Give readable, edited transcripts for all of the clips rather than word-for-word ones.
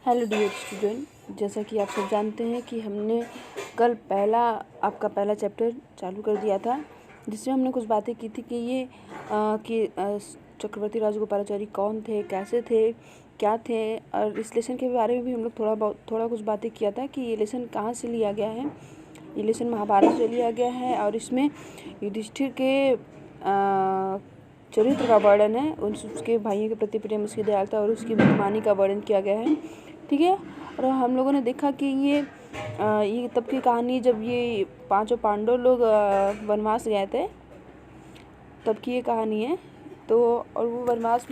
Hello dear student, जैसा कि आप सब जानते हैं कि हमने कल आपका पहला चैप्टर चालू कर दिया था, जिसमें हमने कुछ बातें की थी कि चक्रवर्ती राजगोपालाचारी कौन थे, कैसे थे, क्या थे। और इस लेसन के बारे में भी हम लोग थोड़ा कुछ बातें किया था कि ये लेसन कहाँ से लिया गया है। ये लेसन महाभारत से लिया गया है और इसमें युधिष्ठिर के चरित्र का वर्णन है, उसके भाइयों के प्रति प्रेम, उसकी दयालुता और उसकी बुद्धिमानी का वर्णन किया गया है। ठीक है। और हम लोगों ने देखा कि ये तब की कहानी जब ये पांचों पांडव लोग वनवास गए थे, तब की ये कहानी है। तो और वो वनवास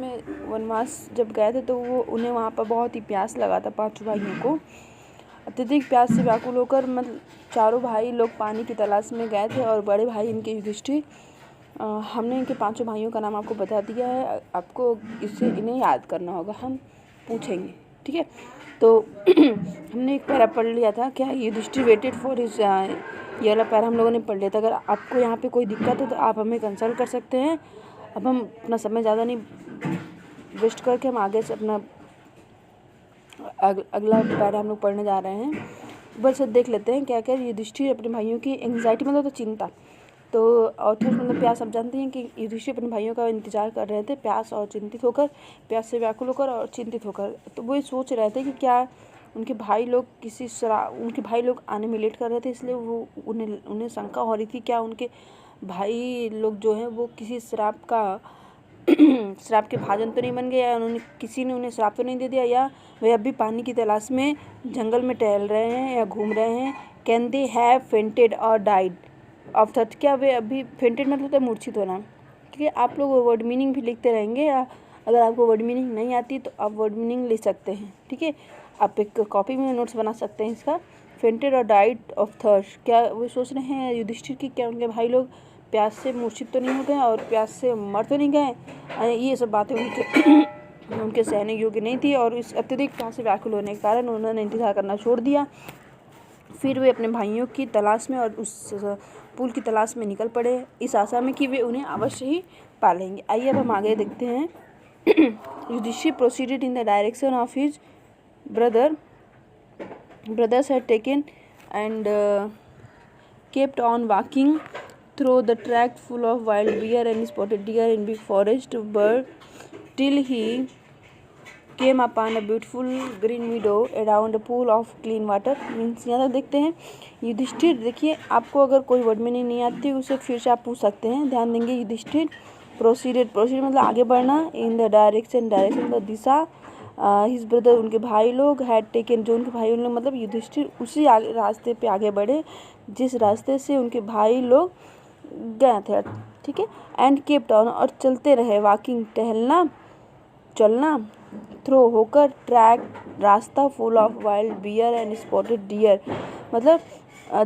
जब गए थे तो उन्हें वहाँ पर बहुत ही प्यास लगा था। पांचों भाइयों को अत्यधिक प्यास से व्याकुल होकर मतलब चारों भाई लोग पानी की तलाश में गए थे और बड़े भाई इनके युधिष्ठिर। हमने इनके पांचों भाइयों का नाम आपको बता दिया है, आपको इन्हें याद करना होगा, हम पूछेंगे। ठीक है। तो हमने एक पैरा पढ़ लिया था, क्या युधिष्ठिर वेटेड फॉर हिज, ये वाला पैरा हम लोगों ने पढ़ लिया था। अगर आपको यहाँ पे कोई दिक्कत है तो आप हमें कंसल्ट कर सकते हैं। अब हम अपना समय ज़्यादा नहीं वेस्ट करके हम आगे से अपना अगला पैरा हम लोग पढ़ने जा रहे हैं। बस देख लेते हैं क्या क्या युधिष्ठिर अपने भाइयों की एंग्जाइटी मतलब तो चिंता, तो ऑथर मतलब प्यास। आप जानते हैं कि युधिष्ठिर अपने भाइयों का इंतजार कर रहे थे, प्यास और चिंतित होकर, प्यास से व्याकुल होकर और चिंतित होकर। तो वो ये सोच रहे थे कि क्या उनके भाई लोग आने में लेट कर रहे थे, इसलिए वो उन्हें शंका हो रही थी क्या उनके भाई लोग जो हैं वो किसी श्राप के भाजन तो नहीं बन गए, या किसी ने उन्हें श्राप तो नहीं दे दिया, या वे अभी पानी की तलाश में जंगल में टहल रहे हैं या घूम रहे हैं। कैन दे हैव फेंटेड और डाइड ऑफ थर्स्ट, क्या वे अभी फेंटेड मतलब होता है मूर्छित होना। ठीक है। आप लोग वर्ड मीनिंग भी लिखते रहेंगे, या अगर आपको वर्ड मीनिंग नहीं आती तो आप वर्ड मीनिंग लिख सकते हैं। ठीक है। आप एक कॉपी में नोट्स बना सकते हैं इसका। फेंटेड और डाइड ऑफ थर्स्ट, क्या वो सोच रहे हैं युधिष्ठिर की क्या उनके भाई लोग प्यास से मूर्छित तो नहीं हो गए और प्यास से मर तो नहीं गए। ये सब बातें उनके सहने योग्य नहीं थी, और इस अत्यधिक प्यास से व्याकुल होने के कारण उन्होंने इंतजार करना छोड़ दिया। फिर वे अपने भाइयों की तलाश में और उस पुल की तलाश में निकल पड़े, इस आशा में कि वे उन्हें अवश्य ही पालेंगे। आइए अब हम आगे देखते हैं। Yudhishthir proceeded in the direction of his brothers had taken and kept on walking through the track full of wild bear and spotted deer in big forest bird till he came upon a beautiful green meadow around a pool of clean water। Means यहाँ तक देखते हैं युधिष्ठिर। देखिए, आपको अगर कोई word में नहीं आती उसे फिर से आप पूछ सकते हैं, ध्यान देंगे। युधिष्ठिर प्रोसीड मतलब आगे बढ़ना, इन द डायरेक्शन मतलब दिशा, हिज ब्रदर उनके भाई लोग, हैड टेकन जो उनके भाई लोग मतलब युधिष्ठिर उसी रास्ते पे आगे बढ़े जिस रास्ते से उनके भाई लोग गए थे। ठीक है। एंड केप्ट ऑन और चलते रहे, वॉकिंग टहलना चलना, थ्रो होकर, ट्रैक रास्ता, full of wild bear and spotted deer मतलब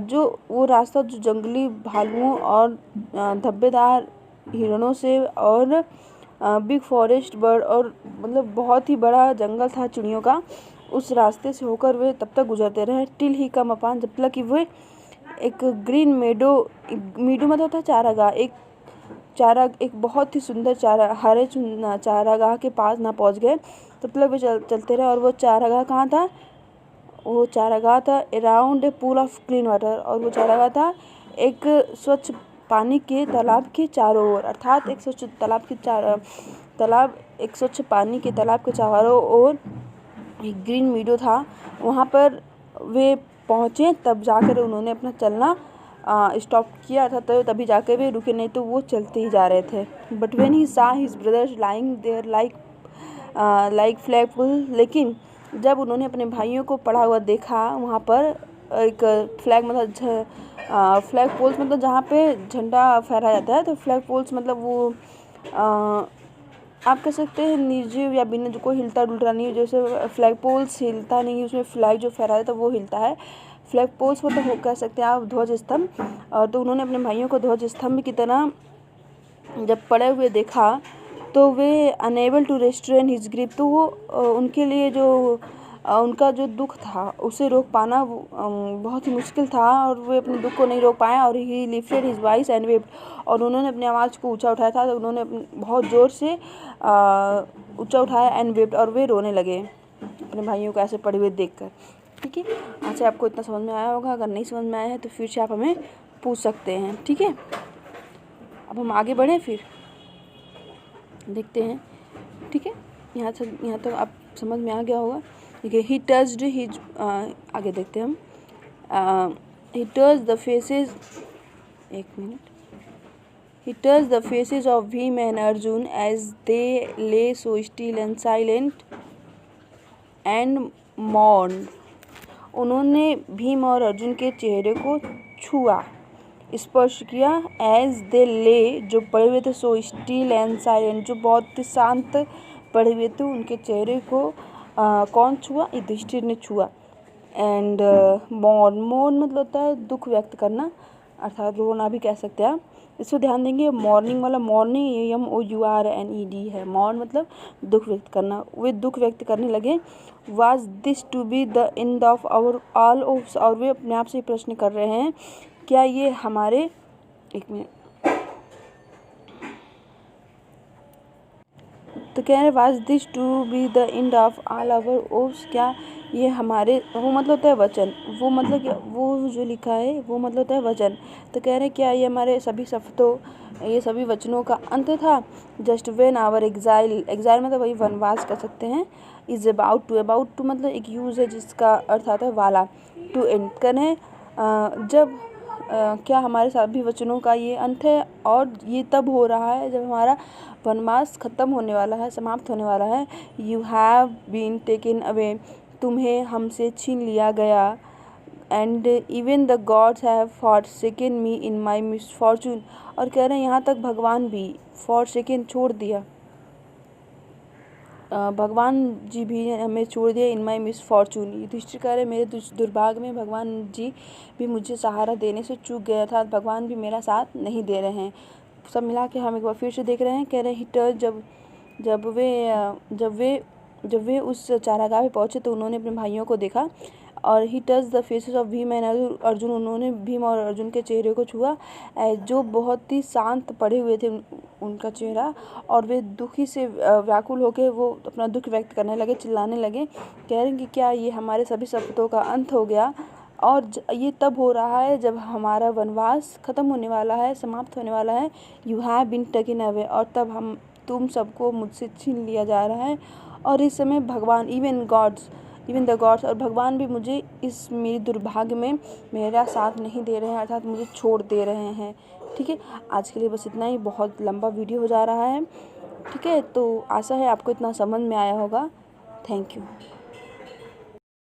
जो वो रास्ता जो जंगली भालुओं और धब्बेदार हिरणों से और बिग फॉरेस्ट बर्ड और मतलब बहुत ही बड़ा जंगल था चिड़ियों का, उस रास्ते से होकर वे तब तक गुजरते रहे। टिल ही कम अपान, जब तक कि वे एक ग्रीन मेडो मतलब होता है चारागाह, एक बहुत ही सुंदर हरे चारागाह के पास ना पहुंच गए। तब तक वे चलते रहे। और वो चारागाह कहाँ था? वो चारागाह था around a pool of clean water, और वो चारागाह था एक स्वच्छ पानी के तालाब के चारों ओर, अर्थात एक स्वच्छ पानी के तालाब के चारों ओर एक ग्रीन मीडो था। वहाँ पर वे पहुँचे, तब जाकर उन्होंने अपना चलना स्टॉप किया था, तो तभी जाकर वे रुके, नहीं तो वो चलते ही जा रहे थे। But when he saw his brothers lying there like फ्लैगफुल, लेकिन जब उन्होंने अपने भाइयों को पड़ा हुआ देखा, वहाँ पर एक फ्लैग मतलब फ्लैग पोल्स मतलब जहाँ पे झंडा फहराया जाता है, तो फ्लैग पोल्स मतलब वो आप कह सकते हैं निर्जीव या बिना, जो कोई हिलता डुलता नहीं, जैसे फ्लैग पोल्स हिलता नहीं, उसमें फ्लैग जो फहराया था वो हिलता है। फ्लैग पोल्स मतलब कह सकते हैं आप ध्वज स्तंभ। तो उन्होंने अपने भाइयों को ध्वज स्तंभ की तरह जब पड़े हुए देखा, तो वे unable to restrain his grip, तो वो उनके लिए जो उनका जो दुख था उसे रोक पाना बहुत ही मुश्किल था, और वे अपने दुख को नहीं रोक पाए। और ही lifted his voice and vaped, और उन्होंने अपनी आवाज़ को ऊंचा उठाया था, तो उन्होंने बहुत ज़ोर से ऊंचा उठाया, एंड वेप्ड, और वे रोने लगे। अपने भाइयों को ऐसे पड़े हुए देखकर। ठीक है, आज से आपको इतना समझ में आया होगा। अगर नहीं समझ में आया है तो फिर से आप हमें पूछ सकते हैं। ठीक है, अब हम आगे बढ़ें, फिर देखते हैं। ठीक है, यहाँ तक आप समझ में आ गया होगा। देखिए, ही टच्ड हिज, आगे देखते हैं हम। ही टच द फेसेस, एक minute. He touched the faces of Bhima and Arjun as they lay so still and silent and mourned. उन्होंने भीम और अर्जुन के चेहरे को छुआ, स्पर्श किया। एज दे ले, जो पड़े हुए थे, सो स्टिल एंड साइलेंट, जो बहुत ही शांत पड़े हुए थे, उनके चेहरे को कौन छुआ? युधिष्ठिर ने छुआ। एंड मौन मतलब होता है दुख व्यक्त करना, अर्थात रोना भी कह सकते हैं आप। इसको ध्यान देंगे, मॉर्निंग वाला मॉर्निंग MOURNED है। मौन मतलब दुख व्यक्त करना। वे दुख व्यक्त करने लगे। Was this to be the end of our all of, और वे अपने आप से प्रश्न कर रहे हैं, क्या ये हमारे, एक मिनट, तो कह रहे was this to be the end of all our hopes, क्या ये हमारे, वो मतलब होता है वचन, वो मतलब क्या, वो जो लिखा है वो मतलब होता है वचन। तो कह रहे हैं क्या ये हमारे सभी शब्दों, ये सभी वचनों का अंत था। जस्ट व्हेन आवर एग्जाइल मतलब वही वनवास कर सकते हैं। इज अबाउट टू मतलब एक यूज़ है जिसका अर्थ आता है वाला। टू एंड करें, जब क्या हमारे सभी वचनों का ये अंत है, और ये तब हो रहा है जब हमारा वनवास खत्म होने वाला है, समाप्त होने वाला है। You have been taken away, तुम्हें हमसे छीन लिया गया। And even the gods have forsaken me in my misfortune, और कह रहे हैं यहाँ तक भगवान भी फॉरसेकन छोड़ दिया, भगवान जी भी हमें छोड़ दिया। इन माई मिसफॉर्चून, युधिष्ठिर कह रहे मेरे दुर्भाग्य में भगवान जी भी मुझे सहारा देने से चूक गया था, भगवान भी मेरा साथ नहीं दे रहे हैं। सब मिला के हम एक बार फिर से देख रहे हैं। कह रहे हिटर, जब वे उस चारागाह पे पहुँचे तो उन्होंने अपने भाइयों को देखा। और he touch the faces of Bhim and Arjun, उन्होंने भीम और अर्जुन के चेहरे को छुआ, जो बहुत ही शांत पड़े हुए थे उनका चेहरा। और वे दुखी से व्याकुल होकर वो अपना दुख व्यक्त करने लगे, चिल्लाने लगे। कह रहे हैं कि क्या ये हमारे सभी शब्दों का अंत हो गया, और ये तब हो रहा है जब हमारा वनवास ख़त्म होने वाला है, समाप्त होने वाला है। You have been taken away, और तब तुम सबको मुझसे छीन लिया जा रहा है। और इस समय भगवान, इवन द गॉड्स, और भगवान भी मुझे इस मेरी दुर्भाग्य में मेरा साथ नहीं दे रहे हैं, अर्थात मुझे छोड़ दे रहे हैं। ठीक है, आज के लिए बस इतना ही, बहुत लंबा वीडियो हो जा रहा है। ठीक है, तो आशा है आपको इतना समझ में आया होगा। Thank you.